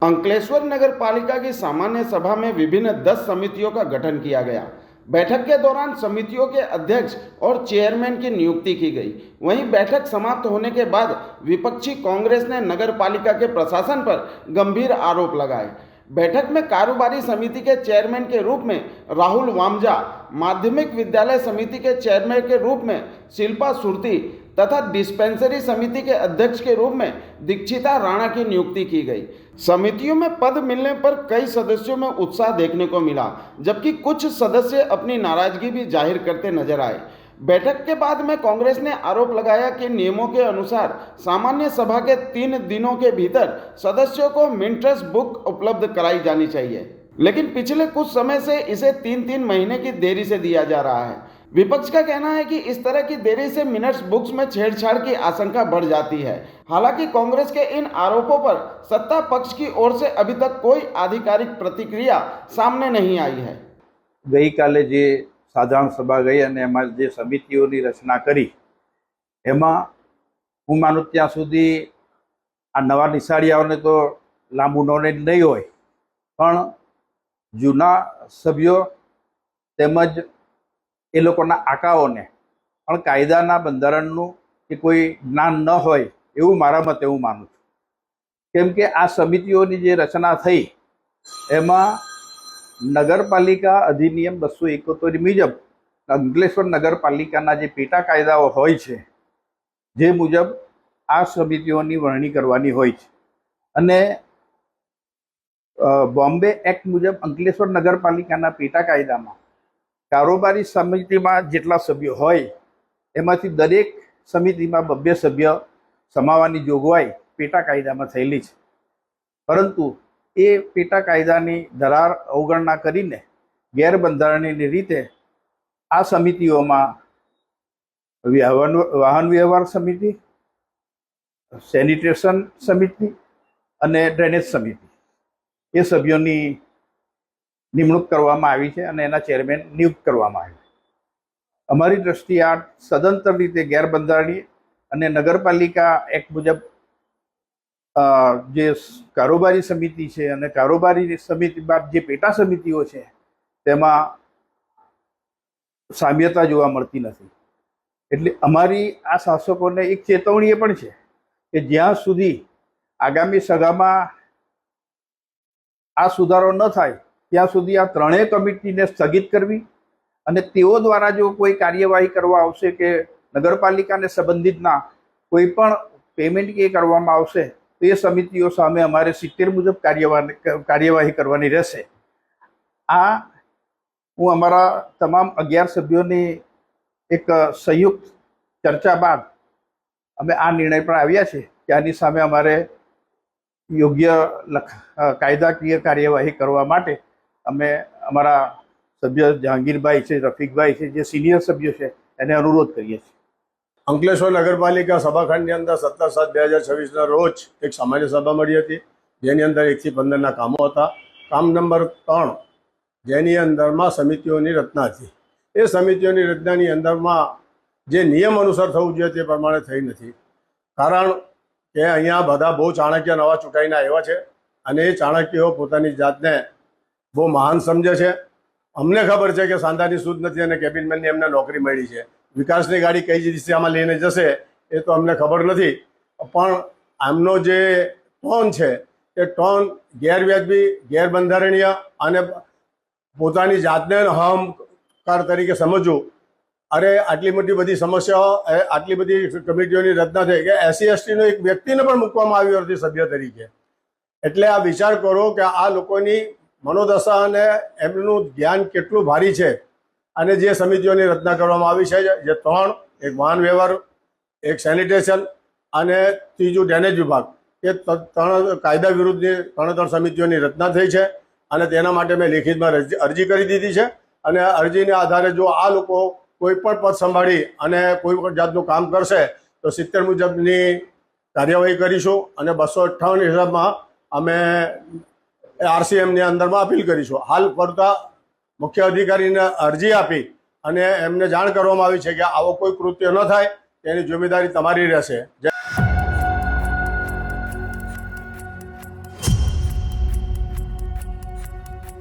अंकलेश्वर नगर पालिका की सामान्य सभा में विभिन्न 10 समितियों का गठन किया गया। बैठक के दौरान समितियों के अध्यक्ष और चेयरमैन की नियुक्ति की गई। वहीं बैठक समाप्त होने के बाद विपक्षी कांग्रेस ने नगर पालिका के प्रशासन पर गंभीर आरोप लगाए। बैठक में कारोबारी समिति के चेयरमैन के रूप में राहुल वामजा, माध्यमिक विद्यालय समिति के चेयरमैन के रूप में शिल्पा सुरती तथा डिस्पेंसरी समिति के अध्यक्ष के रूप में दीक्षिता राणा की नियुक्ति की गई। समितियों में पद मिलने पर कई सदस्यों में उत्साह देखने को मिला, जबकि कुछ सदस्य अपनी नाराजगी भी जाहिर करते नजर आए। बैठक के बाद में कांग्रेस ने आरोप लगाया कि नियमों के अनुसार सामान्य सभा के 3 दिनों के भीतर सदस्यों को मिनट्स बुक उपलब्ध कराई जानी चाहिए, लेकिन पिछले कुछ समय से इसे 3-3 महीने की देरी से दिया जा रहा है। विपक्ष का कहना है कि इस तरह की देरी से मिनट्स बुक्स में छेड़छाड़ की आशंका बढ़ जाती है। हालांकि कांग्रेस के इन आरोपों पर सत्ता पक्ष की ओर से अभी तक कोई आधिकारिक प्रतिक्रिया सामने नहीं आई है। गई काले जे साधारण सभा गई અને એમાં જે સમિતિઓની રચના કરી એમાં હું માનું ત્યાં સુધી આ નવા નિશાળીયાઓને તો લાંબુ નોલેજ નહીં હોય, પણ જૂના સભ્યો તેમજ એ લોકોના આકાઓને પણ કાયદાના બંધારણનું કે કોઈ જ્ઞાન ન હોય એવું મારા મતે હું માનું છું। કેમ કે આ સમિતિઓની જે રચના થઈ એમાં નગરપાલિકા અધિનિયમ 271 મુજબ અંકલેશ્વર નગરપાલિકાના જે પેટા કાયદાઓ હોય છે જે મુજબ આ સમિતિઓની વરણી કરવાની હોય છે અને બોમ્બે એક્ટ મુજબ અંકલેશ્વર નગરપાલિકાના પેટા કાયદામાં કારોબારી સમિતિમાં જેટલા સભ્યો હોય એમાંથી દરેક સમિતિમાં 2 સભ્ય સમાવવાની જોગવાઈ પેટા કાયદામાં થયેલી છે, પરંતુ એ પેટા કાયદાની ધરાર અવગણના કરીને ગેરબંધારણીય રીતે આ સમિતિઓમાં વાહન વ્યવહાર સમિતિ, સેનિટેશન સમિતિ અને ડ્રેનેજ સમિતિ એ સભ્યોની નિમણૂક કરવામાં આવી છે અને એના ચેરમેન નિયુક્ત કરવામાં આવ્યા। અમારી દ્રષ્ટિએ આ સદંતર રીતે ગેરબંધારણીય અને નગરપાલિકા એક્ટ મુજબ જે કારોબારી સમિતિ છે અને કારોબારી સમિતિ બાદ જે પેટા સમિતિઓ છે તેમાં સામ્યતા જોવા મળતી નથી। એટલે અમારી આ શાસકોને એક ચેતવણી પણ છે કે જ્યાં સુધી આગામી સભામાં આ સુધારો ન થાય ત્યાં સુધી આ ત્રણેય કમિટીને સ્થગિત કરવી અને તેઓ દ્વારા જો કોઈ કાર્યવાહી કરવા આવશે કે નગરપાલિકાને સંબંધિતના કોઈ પણ પેમેન્ટ કે કરવામાં આવશે તો એ સમિતિઓ સામે અમારે 70 મુજબ કાર્યવાહી કરવાની રહેશે। આ હું અમારા તમામ 11 સભ્યોની એક સંયુક્ત ચર્ચા બાદ અમે આ નિર્ણય પર આવ્યા છે કે આની સામે અમારે યોગ્ય કાયદાકીય કાર્યવાહી કરવા માટે અમે અમારા સભ્ય જહાંગીરભાઈ છે, રફીકભાઈ છે, જે સિનિયર સભ્યો છે એને અનુરોધ કરીએ છીએ। અંકલેશ્વર નગરપાલિકા સભાખંડની અંદર 17/7/2026ના રોજ એક સામાન્ય સભા મળી હતી, જેની અંદર 1 થી 15ના કામો હતા। કામ નંબર 3 જેની અંદરમાં સમિતિઓની રચના હતી, એ સમિતિઓની રચનાની અંદરમાં જે નિયમ અનુસાર થવું જોઈએ તે પ્રમાણે થઈ નથી। કારણ કે અહીંયા બધા બહુ ચાણક્ય નવા ચૂંટાઈને આવ્યા છે અને એ ચાણક્યો પોતાની જાતને બહુ મહાન સમજે છે। અમને ખબર છે કે સાંધાની સૂઝ નથી અને કેબિનમેનની એમને નોકરી મળી છે। વિકાસની ગાડી કઈ દિશામાં લઈને જશે એ તો અમને ખબર નથી, પણ આમનો જે ટોન છે એ ટોન ગેરવ્યાજબી, ગેરબંધારણીય અને પોતાની જાતને અહંકાર તરીકે સમજવું। અરે આટલી મોટી બધી સમસ્યાઓ, આટલી બધી કમિટીઓની રચના થઈ કે SC/STનો એક વ્યક્તિને પણ મૂકવામાં આવ્યો નથી સભ્ય તરીકે। એટલે આ વિચાર કરો કે આ લોકોની મનોદશા અને એમનું જ્ઞાન કેટલું ભારી છે। અને જે સમિતિઓની રચના કરવામાં આવી છે, જે 3, એક વાહન વ્યવહાર, એક સેનિટેશન અને ત્રીજું ડ્રેનેજ વિભાગ, એ 3 કાયદા વિરુદ્ધની 3 સમિતિઓની રચના થઈ છે અને તેના માટે મેં લેખિતમાં અરજી કરી દીધી છે અને અરજીના આધારે જો આ લોકો કોઈ પણ પદ સંભાળી અને કોઈ પણ જાતનું કામ કરશે તો 70 મુજબની કાર્યવાહી કરીશું અને 258 હિસાબમાં અમે RCMની અંદરમાં અપીલ કરીશું। હાલ પડતા મુખ્ય અધિકારીને અરજી આપી અને એમને જાણ કરવામાં આવી છે કે આવો કોઈ કૃત્ય ન થાય તેની જવાબદારી તમારી રહેશે।